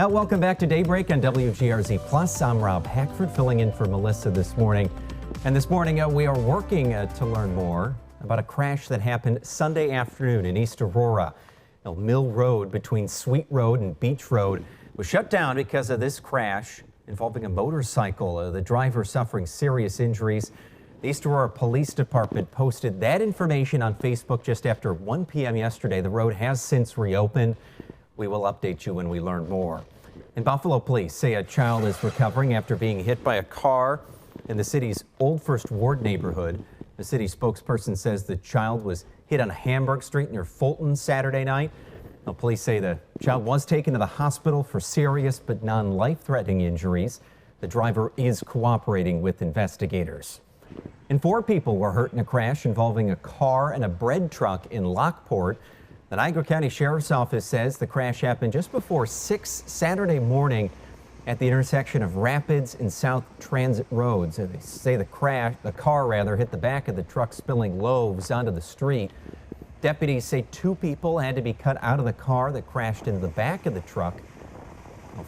Welcome back to Daybreak on WGRZ Plus. I'm Rob Hackford, filling in for Melissa this morning. And this morning we are working to learn more about a crash that happened Sunday afternoon in East Aurora. Mill Road between Sweet Road and Beach Road was shut down because of this crash involving a motorcycle. The driver suffering serious injuries. The East Aurora Police Department posted that information on Facebook just after 1 p.m. yesterday. The road has since reopened. We will update you when we learn more. In Buffalo, police say a child is recovering after being hit by a car in the city's Old First Ward neighborhood. The city spokesperson says the child was hit on Hamburg Street near Fulton Saturday night. Now, police say the child was taken to the hospital for serious but non-life-threatening injuries. The driver is cooperating with investigators. And 4 people were hurt in a crash involving a car and a bread truck in Lockport. The Niagara County Sheriff's Office says the crash happened just before 6 Saturday morning at the intersection of Rapids and South Transit Roads. They say the car hit the back of the truck, spilling loaves onto the street. Deputies say 2 people had to be cut out of the car that crashed into the back of the truck.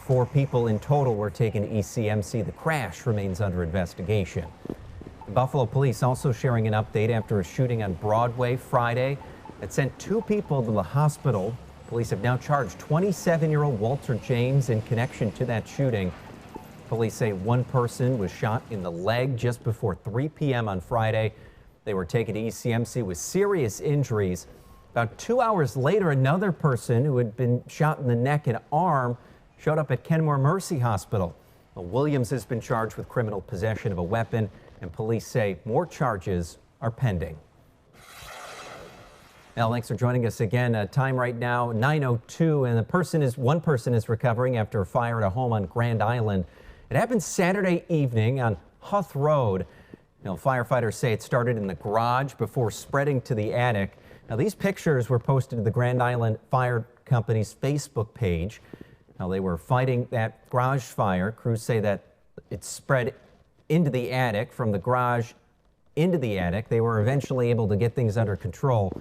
4 people in total were taken to ECMC. The crash remains under investigation. Buffalo police also sharing an update after a shooting on Broadway Friday that sent 2 people to the hospital. Police have now charged 27-year-old Walter James in connection to that shooting. Police say 1 person was shot in the leg just before 3 p.m. on Friday. They were taken to ECMC with serious injuries. About 2 hours later, another person who had been shot in the neck and arm showed up at Kenmore Mercy Hospital. Williams has been charged with criminal possession of a weapon, and police say more charges are pending. Al, thanks for joining us again. Time right now, 9:02, and one person is recovering after a fire at a home on Grand Island. It happened Saturday evening on Huth Road. Firefighters say it started in the garage before spreading to the attic. Now, these pictures were posted to the Grand Island Fire Company's Facebook page. Now, they were fighting that garage fire. Crews say that it spread into the attic, from the garage into the attic. They were eventually able to get things under control.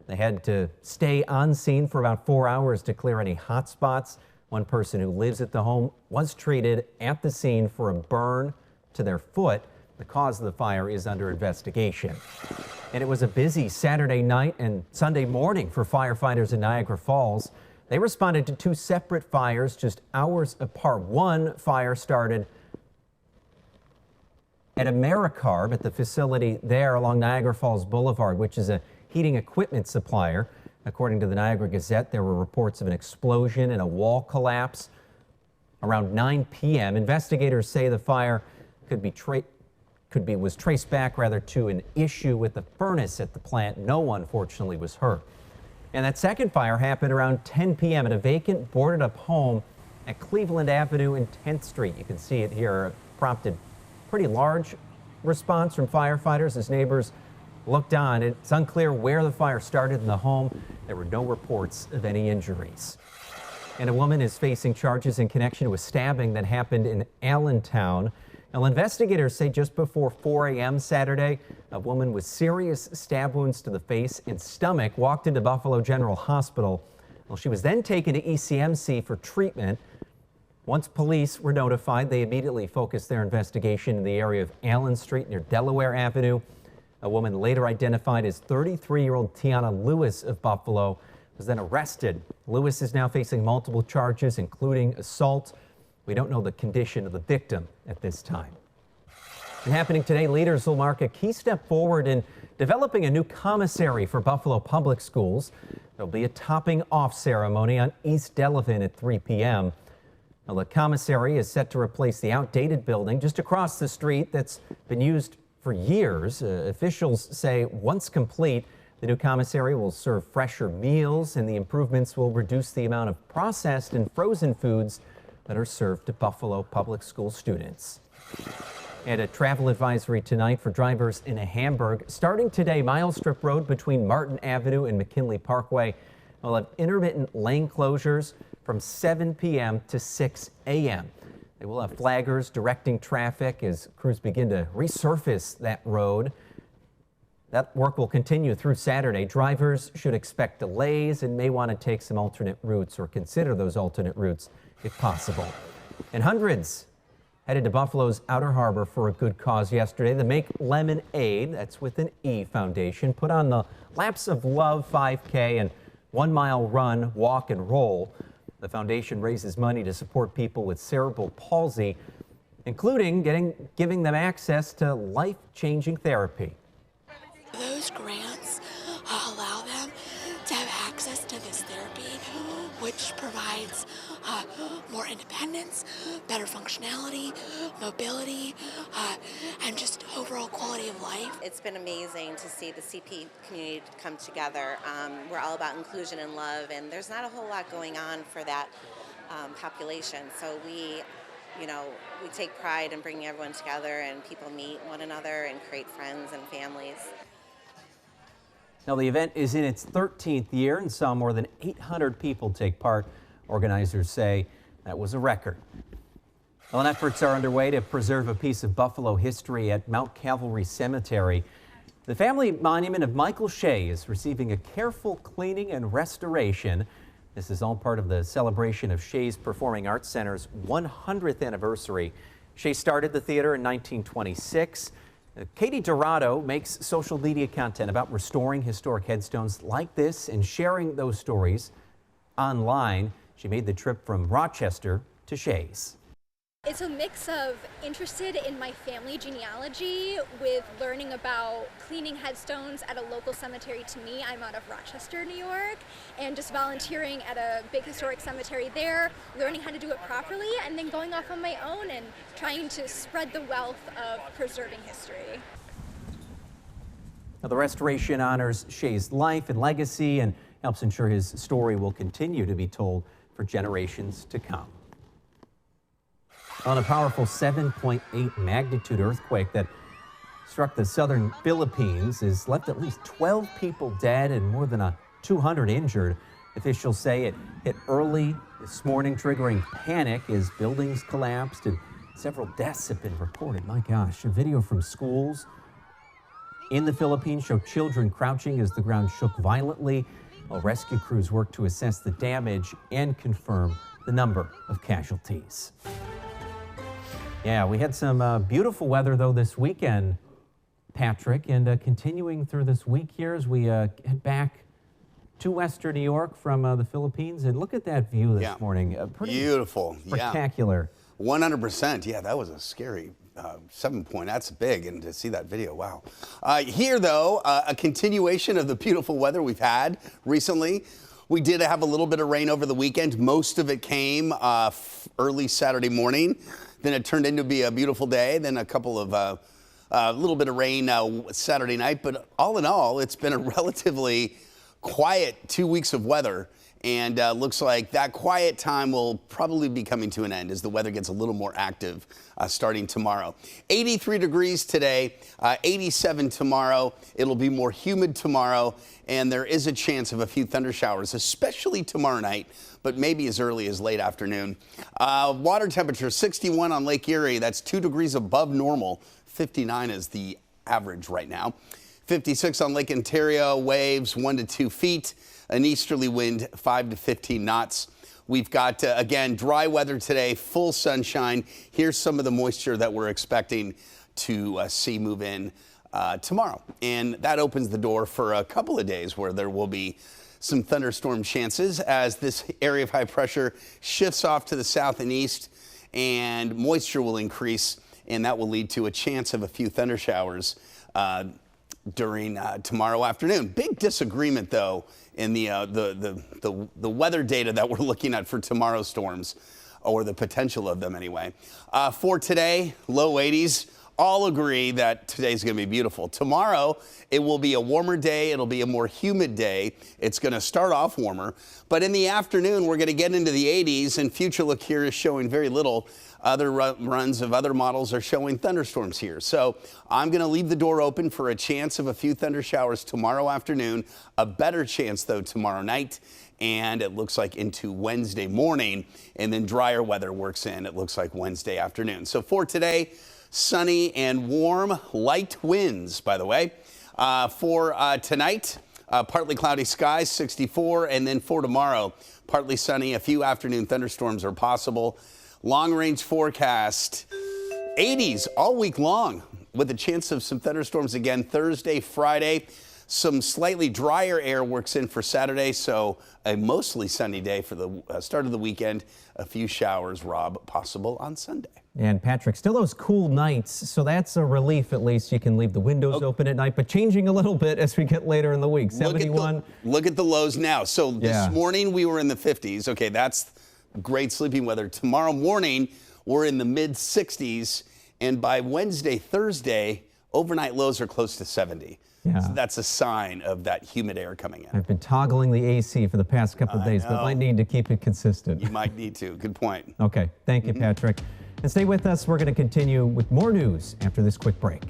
They had to stay on scene for about 4 hours to clear any hot spots. One person who lives at the home was treated at the scene for a burn to their foot. The cause of the fire is under investigation. And it was a busy Saturday night and Sunday morning for firefighters in Niagara Falls. They responded to 2 separate fires just hours apart. One fire started at AmeriCarb at the facility there along Niagara Falls Boulevard, which is a heating equipment supplier. According to the Niagara Gazette, there were reports of an explosion and a wall collapse around 9 p.m. Investigators say the fire was traced back to an issue with the furnace at the plant. No one, fortunately, was hurt. And that second fire happened around 10 p.m. at a vacant boarded-up home at Cleveland Avenue and 10th Street. You can see it here. It prompted pretty large response from firefighters as neighbors looked on. It's unclear where the fire started in the home. There were no reports of any injuries. And a woman is facing charges in connection to a stabbing that happened in Allentown. Now, investigators say just before 4 a.m. Saturday, a woman with serious stab wounds to the face and stomach walked into Buffalo General Hospital. Well, she was then taken to ECMC for treatment. Once police were notified, they immediately focused their investigation in the area of Allen Street near Delaware Avenue. A woman later identified as 33-year-old Tiana Lewis of Buffalo was then arrested. Lewis is now facing multiple charges, including assault. We don't know the condition of the victim at this time. And happening today, leaders will mark a key step forward in developing a new commissary for Buffalo Public Schools. There'll be a topping off ceremony on East Delavan at 3 p.m. Now, the commissary is set to replace the outdated building just across the street that's been used for years. Officials say once complete, the new commissary will serve fresher meals, and the improvements will reduce the amount of processed and frozen foods that are served to Buffalo Public School students. And a travel advisory tonight for drivers in Hamburg. Starting today, Mile Strip Road between Martin Avenue and McKinley Parkway will have intermittent lane closures from 7 p.m. to 6 a.m. They will have flaggers directing traffic as crews begin to resurface that road. That work will continue through Saturday. Drivers should expect delays and may want to take some alternate routes or consider those alternate routes if possible. And hundreds headed to Buffalo's Outer Harbor for a good cause yesterday. The Make Lemonade, that's with an E Foundation, put on the Laps of Love 5K and 1 mile run, walk and roll. The foundation raises money to support people with cerebral palsy, including giving them access to life-changing therapy. Those grants allow them to have access to this therapy, which provides more independence, better functionality, mobility, and just overall quality of life. It's been amazing to see the CP community come together. We're all about inclusion and love, and there's not a whole lot going on for that population. So we take pride in bringing everyone together, and people meet one another and create friends and families. Now, the event is in its 13th year and saw more than 800 people take part. Organizers say that was a record. Well, efforts are underway to preserve a piece of Buffalo history at Mount Calvary Cemetery. The family monument of Michael Shea is receiving a careful cleaning and restoration. This is all part of the celebration of Shea's Performing Arts Center's 100th anniversary. Shea started the theater in 1926. Katie Dorado makes social media content about restoring historic headstones like this and sharing those stories online. She made the trip from Rochester to Shea's. It's a mix of interested in my family genealogy with learning about cleaning headstones at a local cemetery to me. I'm out of Rochester, New York, and just volunteering at a big historic cemetery there, learning how to do it properly, and then going off on my own and trying to spread the wealth of preserving history. Now, the restoration honors Shea's life and legacy and helps ensure his story will continue to be told for generations to come. On a powerful 7.8 magnitude earthquake that struck the southern Philippines has left at least 12 people dead and more than 200 injured. Officials say it hit early this morning, triggering panic as buildings collapsed and several deaths have been reported. My gosh, a video from schools in the Philippines showed children crouching as the ground shook violently, while rescue crews work to assess the damage and confirm the number of casualties. Yeah, we had some beautiful weather, though, this weekend, Patrick, and continuing through this week here as we head back to Western New York from the Philippines. And look at that view this morning. Pretty beautiful. Spectacular. 100%. Yeah, that was a scary 7-point. That's big. And to see that video, wow. Here, though, a continuation of the beautiful weather we've had recently. We did have a little bit of rain over the weekend. Most of it came early Saturday morning. Then it turned into be a beautiful day. Then a couple of little bit of rain Saturday night. But all in all, it's been a relatively quiet 2 weeks of weather. And looks like that quiet time will probably be coming to an end as the weather gets a little more active starting tomorrow. 83 degrees today, 87 tomorrow. It'll be more humid tomorrow, and there is a chance of a few thunder showers, especially tomorrow night, but maybe as early as late afternoon. Water temperature 61 on Lake Erie. That's 2 degrees above normal. 59 is the average right now. 56 on Lake Ontario. Waves 1 to 2 feet. An easterly wind 5 to 15 knots. We've got, again, dry weather today, full sunshine. Here's some of the moisture that we're expecting to see move in tomorrow. And that opens the door for a couple of days where there will be some thunderstorm chances as this area of high pressure shifts off to the south and east, and moisture will increase, and that will lead to a chance of a few thunder showers during tomorrow afternoon. Big disagreement, though, in the weather data that we're looking at for tomorrow's storms, or the potential of them anyway. For today, low 80s. All agree that today's going to be beautiful. Tomorrow, it will be a warmer day. It'll be a more humid day. It's going to start off warmer, but in the afternoon, we're going to get into the 80s, and Future Look here is showing very little. Other runs of other models are showing thunderstorms here. So I'm going to leave the door open for a chance of a few thunder showers tomorrow afternoon, a better chance, though, tomorrow night. And it looks like into Wednesday morning, and then drier weather works in, it looks like Wednesday afternoon. So for today, sunny and warm, light winds, by the way. For tonight, partly cloudy skies, 64, and then for tomorrow, partly sunny. A few afternoon thunderstorms are possible. Long-range forecast, 80s all week long with a chance of some thunderstorms again Thursday, Friday. Some slightly drier air works in for Saturday, so a mostly sunny day for the start of the weekend. A few showers, Rob, possible on Sunday. And Patrick, still those cool nights, so that's a relief at least. You can leave the windows open at night, but changing a little bit as we get later in the week. 71. Look at the lows now. So this morning we were in the 50s. Okay, that's great sleeping weather. Tomorrow morning we're in the mid 60s, and by Wednesday, Thursday, overnight lows are close to 70. Yeah. So that's a sign of that humid air coming in. I've been toggling the AC for the past couple of days, but might need to keep it consistent. You might need to. Good point. Okay, thank you, Patrick. And stay with us. We're going to continue with more news after this quick break.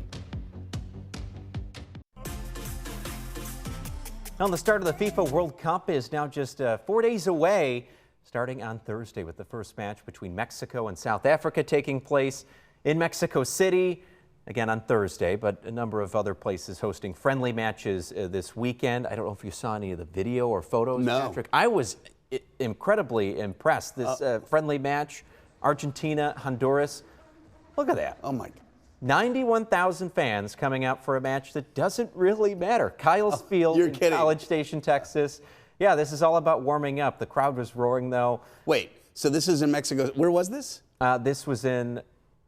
Now, the start of the FIFA World Cup is now just 4 days away, starting on Thursday with the first match between Mexico and South Africa taking place in Mexico City. Again on Thursday, but a number of other places hosting friendly matches this weekend. I don't know if you saw any of the video or photos, Patrick. I was incredibly impressed. This friendly match, Argentina, Honduras. Look at that. Oh, my God. 91,000 fans coming out for a match that doesn't really matter. Kyle's Field in College Station, Texas. Yeah, this is all about warming up. The crowd was roaring, though. Wait, so this is in Mexico. Where was this? This was in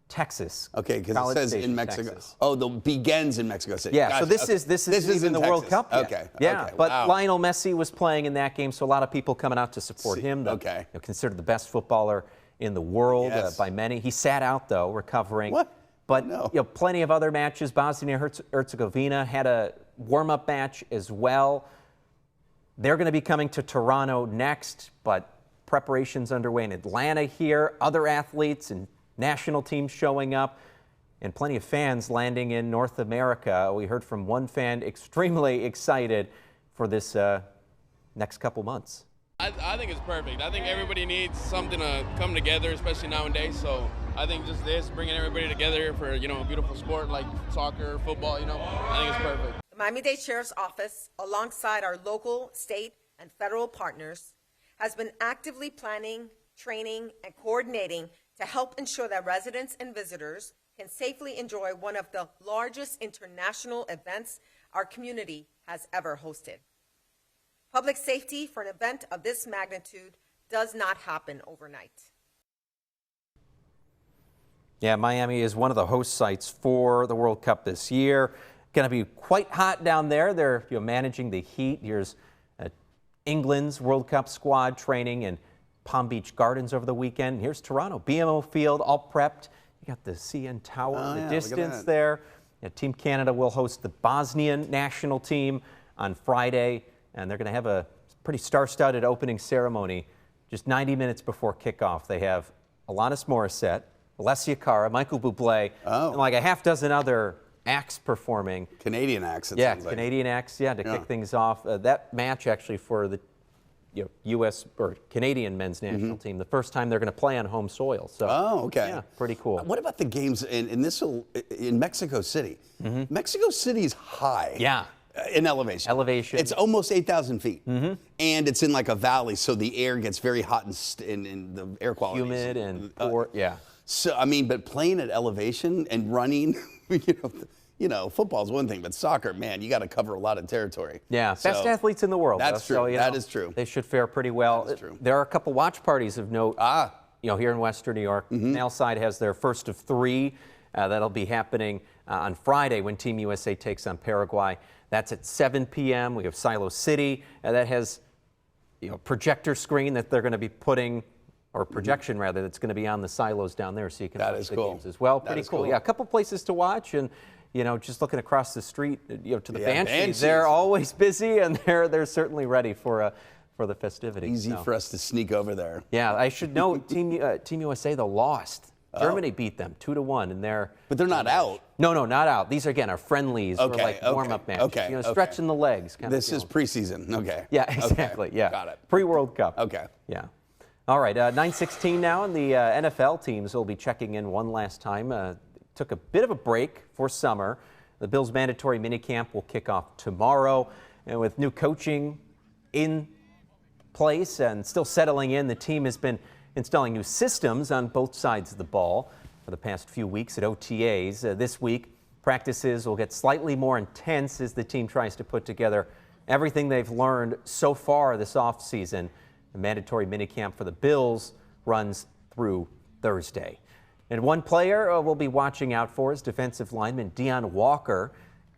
Texas. Okay, because it says in Mexico. Texas. Oh, the begins in Mexico City. Yeah, gotcha. so this is even the Texas. World Cup yet. Okay. Yeah, okay. but Wow. Lionel Messi was playing in that game, so a lot of people coming out to support him. Okay. Considered the best footballer in the world by many. He sat out though, recovering. What? But No. Plenty of other matches. Bosnia-Herzegovina had a warm-up match as well. They're going to be coming to Toronto next, but preparations underway in Atlanta here. Other athletes and national teams showing up. And plenty of fans landing in North America. We heard from one fan extremely excited for this next couple months. I think it's perfect. I think everybody needs something to come together, especially nowadays. So I think just this, bringing everybody together for, a beautiful sport like soccer, football, I think it's perfect. The Miami-Dade Sheriff's Office, alongside our local, state, and federal partners, has been actively planning, training, and coordinating to help ensure that residents and visitors can safely enjoy one of the largest international events our community has ever hosted. Public safety for an event of this magnitude does not happen overnight. Yeah, Miami is one of the host sites for the World Cup this year. Going to be quite hot down there. They're managing the heat. Here's England's World Cup squad training in Palm Beach Gardens over the weekend. Here's Toronto, BMO Field, all prepped. You got the CN Tower in the distance there. Team Canada will host the Bosnian national team on Friday, and they're going to have a pretty star-studded opening ceremony just 90 minutes before kickoff. They have Alanis Morissette, Alessia Cara, Michael Bublé, and like a half dozen other acts performing. Canadian acts, it yeah, sounds like. Canadian acts, to kick things off. That match actually for the U.S. or Canadian men's national team, the first time they're going to play on home soil. So, yeah, pretty cool. What about the games in Mexico City? Mexico City's high. Yeah. In elevation. Elevation. It's almost 8,000 feet. And it's in like a valley, so the air gets very hot and the air quality. Humid and poor, So, but playing at elevation and running, football is one thing, but soccer, man, you got to cover a lot of territory. Yeah, best athletes in the world. That's true. So, that is true. They should fare pretty well. That's true. There are a couple watch parties of note. Here in Western New York. Canal Side has their first of three. That'll be happening on Friday when Team USA takes on Paraguay. That's at 7 p.m. We have Silo City that has projector screen that they're going to be putting, or projection rather, that's going to be on the silos down there, so you can watch the games as well. Pretty cool. Yeah, a couple places to watch, and just looking across the street, to the Banshees, they're always busy, and they're certainly ready for the festivities. Easy for us to sneak over there. Yeah, I should note Team USA though lost. Germany beat them 2-1, and But they're not out. No, not out. These are friendlies or like warm-up matches. Stretching the legs. This is preseason. Okay. Yeah, exactly. Okay. Yeah. Got it. Pre-World Cup. Okay. Yeah. All right. 9:16 now, and the NFL teams will be checking in one last time. Took a bit of a break for summer. The Bills' mandatory minicamp will kick off tomorrow, and with new coaching in place and still settling in, the team has been installing new systems on both sides of the ball for the past few weeks at OTAs. This week, practices will get slightly more intense as the team tries to put together everything they've learned so far this offseason. The mandatory minicamp for the Bills runs through Thursday. And one player we'll be watching out for is defensive lineman Deon Walker.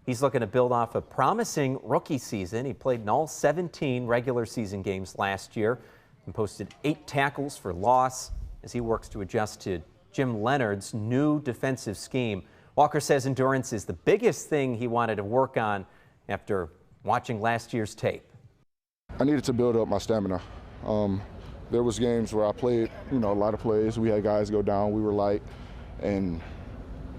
He's looking to build off a promising rookie season. He played in all 17 regular season games last year and posted 8 tackles for loss as he works to adjust to Jim Leonard's new defensive scheme. Walker says endurance is the biggest thing he wanted to work on after watching last year's tape. I needed to build up my stamina. There was games where I played, a lot of plays. We had guys go down, we were light, and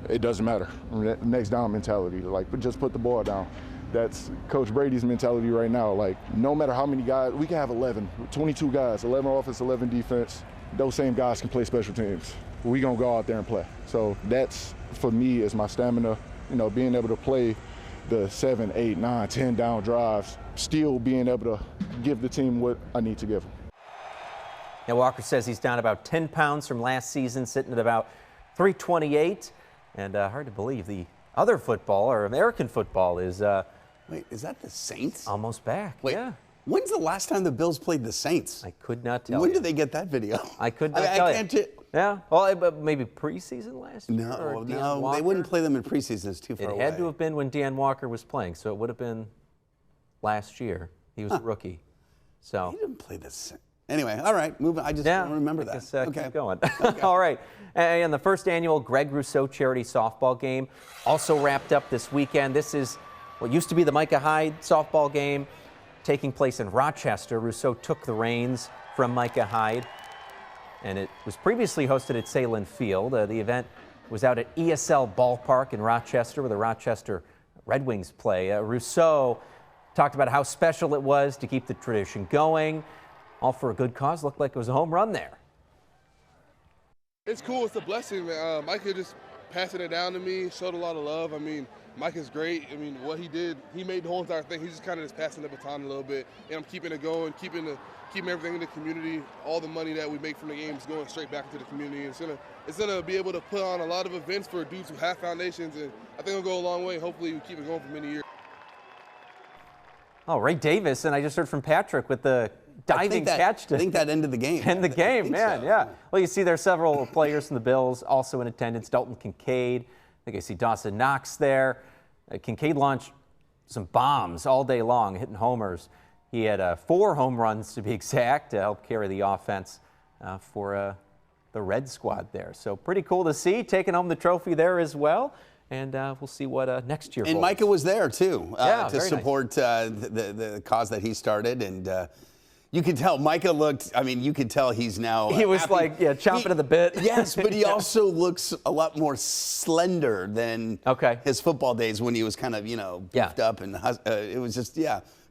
it doesn't matter. Next down mentality, but just put the ball down. That's Coach Brady's mentality right now. No matter how many guys, we can have 11, 22 guys, 11 offense, 11 defense. Those same guys can play special teams. We gonna go out there and play. So that's, for me, is my stamina, being able to play the 7, 8, 9, 10 down drives, still being able to give the team what I need to give them. Now, Walker says he's down about 10 pounds from last season, sitting at about 328. And hard to believe the other football, or American football, is wait, is that the Saints? Almost back. Wait, yeah. When's the last time the Bills played the Saints? I could not tell When you. did they get that video? I could not tell I you. can't Yeah, well, maybe preseason last year? No, or Deon no, Walker? they wouldn't play them in preseason. It's too far away. It had to have been when Deon Walker was playing, so it would have been last year. He was a rookie. So He didn't play this. Anyway, all right, move on. I just don't remember that. Guess, keep going. All right. And the first annual Greg Rousseau charity softball game also wrapped up this weekend. This is what used to be the Micah Hyde softball game taking place in Rochester. Rousseau took the reins from Micah Hyde, and it was previously hosted at Salem Field. The event was out at ESL Ballpark in Rochester, where the Rochester Red Wings play. Rousseau talked about how special it was to keep the tradition going. All for a good cause. Looked like it was a home run there. It's cool. It's a blessing, man. Micah just passing it down to me, showed a lot of love. I mean, Micah's great. I mean, what he did, he made the whole entire thing. He's just kind of just passing the baton a little bit, and I'm keeping it going, keeping everything in the community. All the money that we make from the games going straight back into the community. It's gonna be able to put on a lot of events for dudes who have foundations, and I think it'll go a long way. Hopefully, we keep it going for many years. Oh, Ray Davis, and I just heard from Patrick with the diving catch. I think that ended the game. End the game, man, so. yeah. Well, you see there are several players from the Bills also in attendance. Dalton Kincaid, I think I see Dawson Knox there. Kincaid launched some bombs all day long, hitting homers. He had 4 home runs, to be exact, to help carry the offense for the Red squad there. So pretty cool to see, taking home the trophy there as well. And we'll see what next year holds. And Micah was there, too, to support nice. the cause that he started. And you could tell Micah looked, you could tell he's now he was happy. Chomping at the bit. Yes, but he also looks a lot more slender than his football days when he was kind of, beefed up. And it was just,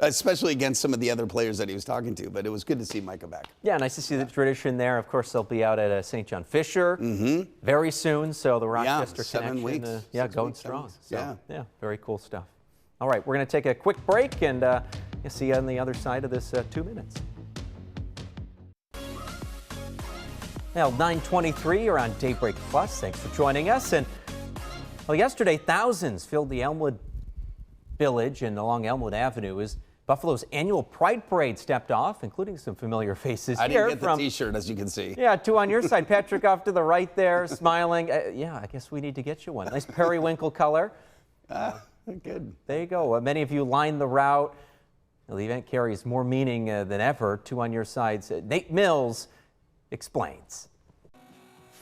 especially against some of the other players that he was talking to. But it was good to see Micah back. Yeah, nice to see the tradition there. Of course, they'll be out at St. John Fisher very soon. So the Rochester 7 connection, weeks. going strong. So, yeah, very cool stuff. All right, we're going to take a quick break and see you on the other side of this 2 minutes. Now, 9:23, you're on Daybreak Plus. Thanks for joining us. And well, yesterday, thousands filled the Elmwood Village and along Elmwood Avenue as Buffalo's annual Pride Parade stepped off, including some familiar faces I here. didn't get the T-shirt, as you can see. Yeah, 2 on your side. Patrick off to the right there, smiling. I guess we need to get you one. Nice periwinkle color. Good. There you go. Many of you lined the route. The event carries more meaning than ever. 2 on your sides. Nate Mills explains.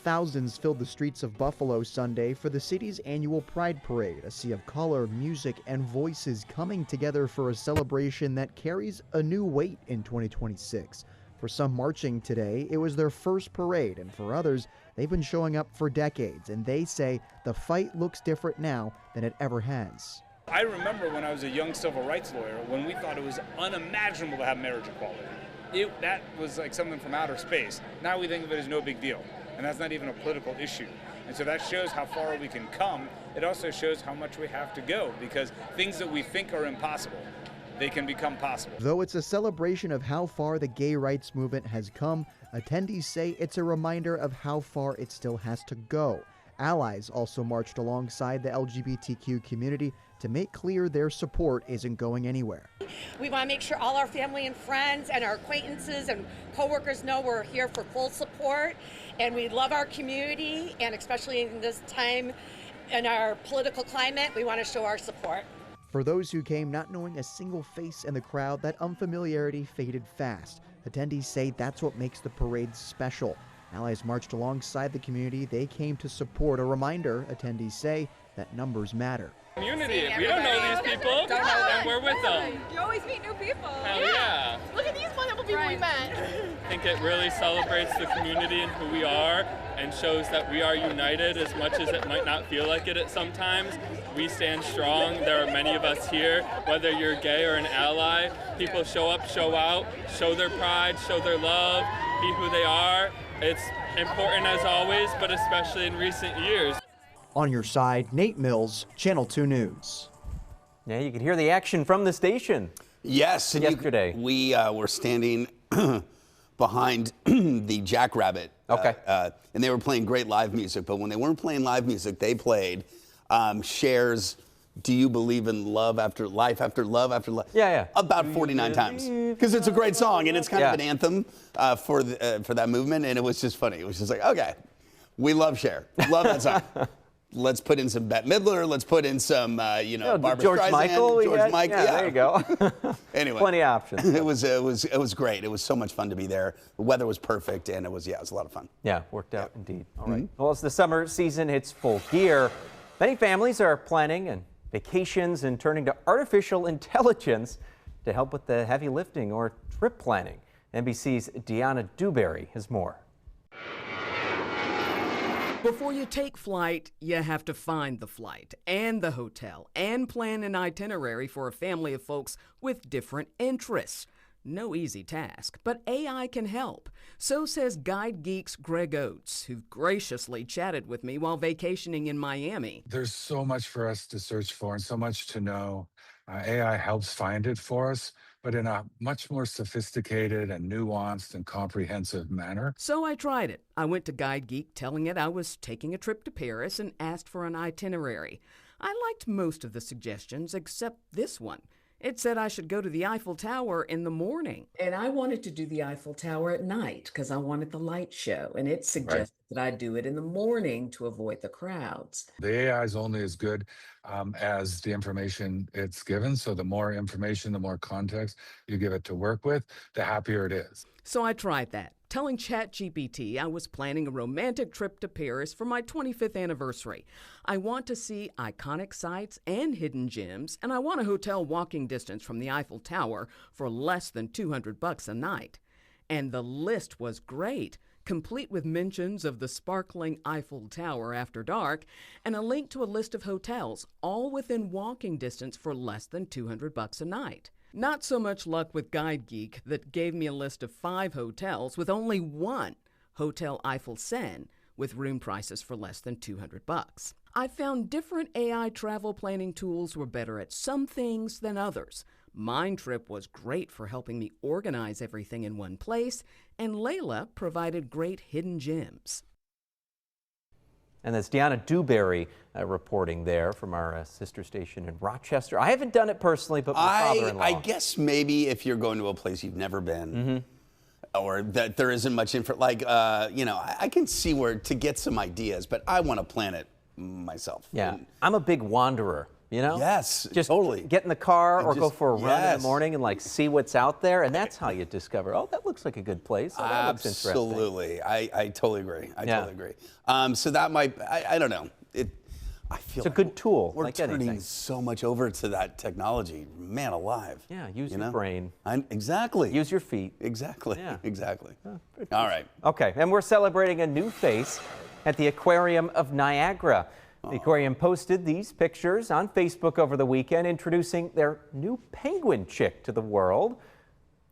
Thousands filled the streets of Buffalo Sunday for the city's annual Pride Parade, a sea of color, music, and voices coming together for a celebration that carries a new weight in 2026. For some marching today, it was their first parade, and for others, they've been showing up for decades, and they say the fight looks different now than it ever has. I remember when I was a young civil rights lawyer when we thought it was unimaginable to have marriage equality. That was like something from outer space. Now we think of it as no big deal, and that's not even a political issue. And so that shows how far we can come. It also shows how much we have to go, because things that we think are impossible, they can become possible. Though it's a celebration of how far the gay rights movement has come, attendees say it's a reminder of how far it still has to go. Allies also marched alongside the LGBTQ community to make clear their support isn't going anywhere. We want to make sure all our family and friends and our acquaintances and coworkers know we're here for full support, and we love our community, and especially in this time in our political climate, we want to show our support. For those who came not knowing a single face in the crowd, that unfamiliarity faded fast. Attendees say that's what makes the parade special. Allies marched alongside the community they came to support, a reminder, attendees say, that numbers matter. Community, if we don't know these people, then we're with them. You always meet new people. Hell yeah. Look at these wonderful people we met. I think it really celebrates the community and who we are, and shows that we are united as much as it might not feel like it at sometimes. We stand strong. There are many of us here, whether you're gay or an ally. People show up, show out, show their pride, show their love, be who they are. It's important as always, but especially in recent years. On your side, Nate Mills, Channel 2 News. Yeah, you could hear the action from the station. Yes, and yesterday. We were standing behind the Jackrabbit. Okay. And they were playing great live music, but when they weren't playing live music, they played Cher's Do You Believe in Love After Life After Love After Life? Yeah. About 49 times. Because it's a great song, and it's kind of an anthem for that movement, and it was just funny. It was just like, okay, we love Cher. Love that song. Let's put in some Bette Midler. Let's put in some, Barbra George Streisand, Michael. George Michael. Yeah, there you go. Anyway, plenty of options. It was great. It was so much fun to be there. The weather was perfect, and it was a lot of fun. Yeah, worked out indeed. All right. Well, as the summer season hits full gear, many families are planning and vacations and turning to artificial intelligence to help with the heavy lifting or trip planning. NBC's Deanna Dewberry has more. Before you take flight, you have to find the flight and the hotel and plan an itinerary for a family of folks with different interests. No easy task, but AI can help. So says Guide Geek's Greg Oates, who graciously chatted with me while vacationing in Miami. There's so much for us to search for and so much to know. AI helps find it for us, but in a much more sophisticated and nuanced and comprehensive manner. So I tried it. I went to Guide Geek telling it I was taking a trip to Paris and asked for an itinerary. I liked most of the suggestions except this one. It said I should go to the Eiffel Tower in the morning. And I wanted to do the Eiffel Tower at night because I wanted the light show. And it suggested that I do it in the morning to avoid the crowds. The AI is only as good as the information it's given. So the more information, the more context you give it to work with, the happier it is. So I tried that, telling ChatGPT I was planning a romantic trip to Paris for my 25th anniversary. I want to see iconic sites and hidden gems, and I want a hotel walking distance from the Eiffel Tower for less than $200 a night. And the list was great, complete with mentions of the sparkling Eiffel Tower after dark and a link to a list of hotels, all within walking distance for less than $200 a night. Not so much luck with Guide Geek that gave me a list of 5 hotels with only one, Hotel Eiffel Seine, with room prices for less than $200. I found different AI travel planning tools were better at some things than others. Mindtrip was great for helping me organize everything in one place, and Layla provided great hidden gems. And that's Deanna Dewberry reporting there from our sister station in Rochester. I haven't done it personally, but my father-in-law. I guess maybe if you're going to a place you've never been, or that there isn't much info, like, I can see where to get some ideas, but I want to plan it myself. Yeah, I'm a big wanderer. Yes, just totally. Get in the car or go for a run in the yes. morning and see what's out there, and that's how you discover. Oh, that looks like a good place. Oh, that looks interesting. Absolutely, I totally agree. I totally agree. So that might, I don't know. I feel it's a good tool. We're like turning anything. so much over to that technology. Man alive. Yeah, use your brain. Exactly. Use your feet. Exactly. Yeah. Exactly. All right. Okay, and we're celebrating a new face at the Aquarium of Niagara. The aquarium posted these pictures on Facebook over the weekend, introducing their new penguin chick to the world.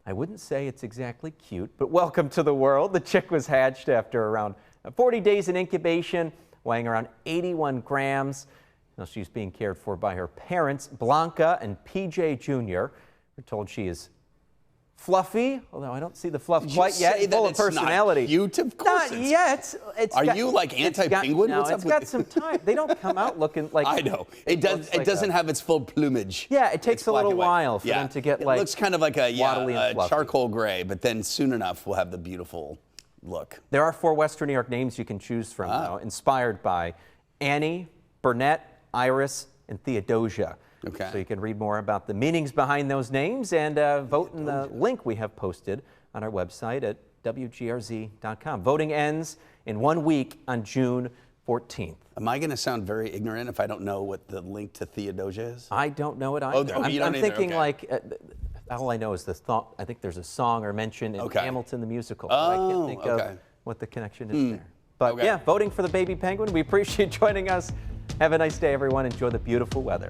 I wouldn't say it's exactly cute, but welcome to the world. The chick was hatched after around 40 days in incubation weighing around 81 grams. Now, she's being cared for by her parents, Blanca and PJ Jr. We're told she is fluffy, although I don't see the fluff quite yet. Full of personality. Not cute? Of course Not yet. Are you like anti-penguin? No, What's it's up got with some time. They don't come out looking like. I know. It doesn't have its full plumage. Yeah, it takes a little while for them to get like. It looks kind of like waddly and a fluffy. charcoal gray, but then soon enough we'll have the beautiful look. There are 4 Western New York names you can choose from, though, inspired by Annie, Burnett, Iris, and Theodosia. Okay. So you can read more about the meanings behind those names and vote in the link we have posted on our website at WGRZ.com. Voting ends in 1 week on June 14th. Am I going to sound very ignorant if I don't know what the link to Theodosia is? I don't know it either. Oh, you don't I'm either, thinking okay. like, all I know is the thought. I think there's a song or mention in Hamilton the musical. But I can't think of what the connection is there. But yeah, voting for the baby penguin. We appreciate you joining us. Have a nice day, everyone. Enjoy the beautiful weather.